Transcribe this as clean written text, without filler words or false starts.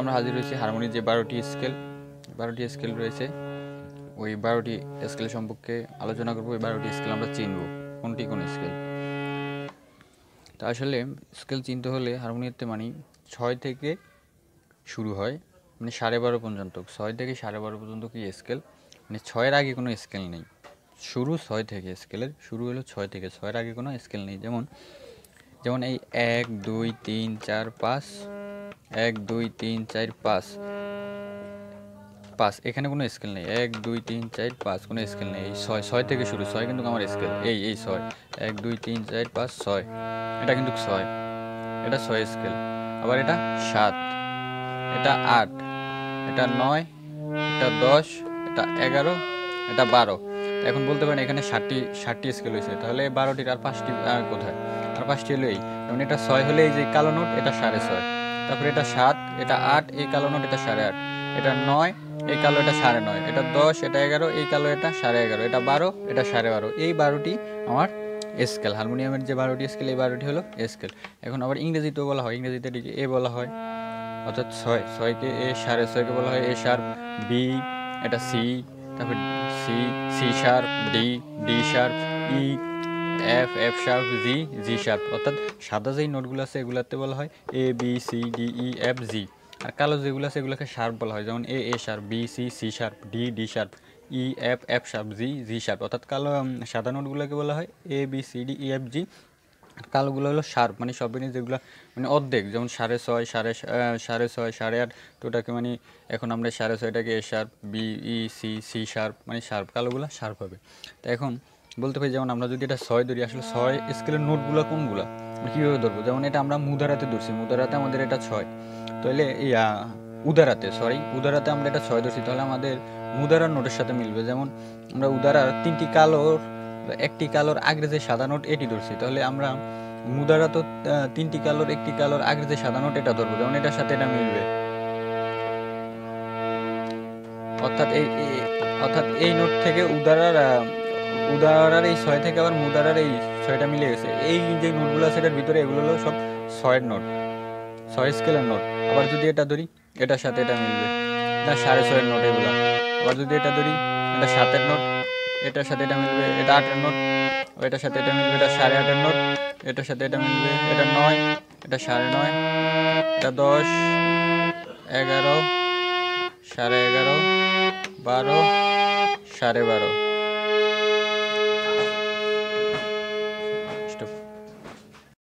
আমরা হাজির হয়েছি হারমোনির যে 12টি স্কেল রয়েছে, ওই 12টি স্কেল সম্পর্কে আলোচনা করবো। ওই 12টি স্কেল আমরা চিনব কোনটি কোন স্কেল। তো আসলে স্কেল চিনতে হলে হারমোনিয়াতে মানে 6 থেকে শুরু হয়, মানে 12.5 পর্যন্ত, 6 থেকে 12.5 পর্যন্ত কি স্কেল, মানে 6-এর আগে কোনো স্কেল নেই। শুরু 6 থেকে, স্কেলের শুরু হলো 6 থেকে, 6-এর আগে কোনো স্কেল নেই। যেমন এই 1 2 3 4 5, 1 2 3 4 5, এখানে কোনো স্কেল নেই। 1 2 3 4 5 কোনো স্কেল নেই। এই 6 থেকে শুরু, 6 কিন্তু আমার স্কেল। এই 6 1 2 3 4 5 6, এটা কিন্তু 6, এটা 6 স্কেল। আবার এটা 7, এটা 8, এটা 9, এটা 10, এটা 11, এটা 12। এখন বলতে পারেন এখানে 60টি স্কেল হয়েছে, তাহলে 12টির আর 5টি কোথায়? আর 5টি হলো এই, যেমন এটা 6 হলে এই যে কালো নোট, এটা 6.5, তারপরে এটা 7, এটা 8, এই কালো নোট, এটা 8.5, এটা 9, এই কালো, এটা 9.5, এটা 10, এটা 11, এই কালো, এটা 11.5, এটা 12, এটা 12.5। এই 12টি আমার স্কেল। হারমোনিয়ামের যে 12টি স্কেল, এই 12টি হলো স্কেল। এখন আবার ইংরেজিতেও বলা হয়, ইংরেজিতে এটিকে এ বলা হয়, অর্থাৎ 6কে এ, 6.5কে বলা হয় এ শার্প, বি, এটা সি, তারপর C, C sharp, D, D sharp, E, F, F sharp, G, G sharp. অর্থাৎ সাদা যেই নোটগুলো আছে এগুলোতে বলা হয় A B C D E F G, আর কালো যেগুলো আছে এগুলোকে শার্প বলা হয়, যেমন A sharp, B C C sharp, D D sharp, E F F sharp, G G sharp. অর্থাৎ কালো সাদা নোটগুলোকে বলা হয় A B C D E F G, কালোগুলো হলো শার্প, মানে সব জিনিস যেগুলো মানে অর্ধেক, যেমন 6.5, 6.5, 8.5, তো ওটাকে মানে এখন আমরা 6.5টাকে A sharp, B E C C sharp, মানে শার্প, কালোগুলো শার্প হবে। তো এখন বলতে পারি, যেমন আমরা যদি এটা 6 ধরি, আসলে 6 স্কেলের নোটগুলো কোনগুলো আমরা কীভাবে ধরবো? যেমন এটা আমরা মুদারাতে ধরছি, মুদারাতে আমাদের এটা 6, তাহলে উদারাতে আমরা এটা 6 ধরছি, তাহলে আমাদের মুদারার নোটের সাথে মিলবে। যেমন আমরা উদারার 3টি কালোর, একটি কালোর আগের যে সাদা নোট এটি ধরছি, তাহলে আমরা মুদারা তো 3টি কালোর, একটি কালোর আগের যে সাদা নোট এটা ধরবো, যেমন এটার সাথে এটা মিলবে। অর্থাৎ এই নোট থেকে উদারার এই 6 থেকে আবার মুদারার এই 6টা মিলে গেছে। এই যে নোটগুলো আছে এটার ভিতরে, এগুলো হলো সব 6-এর নোট, 6 স্কেলের নোট। আবার যদি এটা ধরি, এটার সাথে এটা মিলবে, এটা 6.5-এর নোট এগুলো। আবার যদি এটা ধরি, এটা 7-এর নোট, এটার সাথে এটা মিলবে, এটা 8-এর নোট, এটার সাথে এটা মিলবে, এটা 8.5-এর নোট, এটার সাথে এটা মিলবে, এটা 9, এটা 9.5, এটা 10, 11, 11.5, 12, 12.5,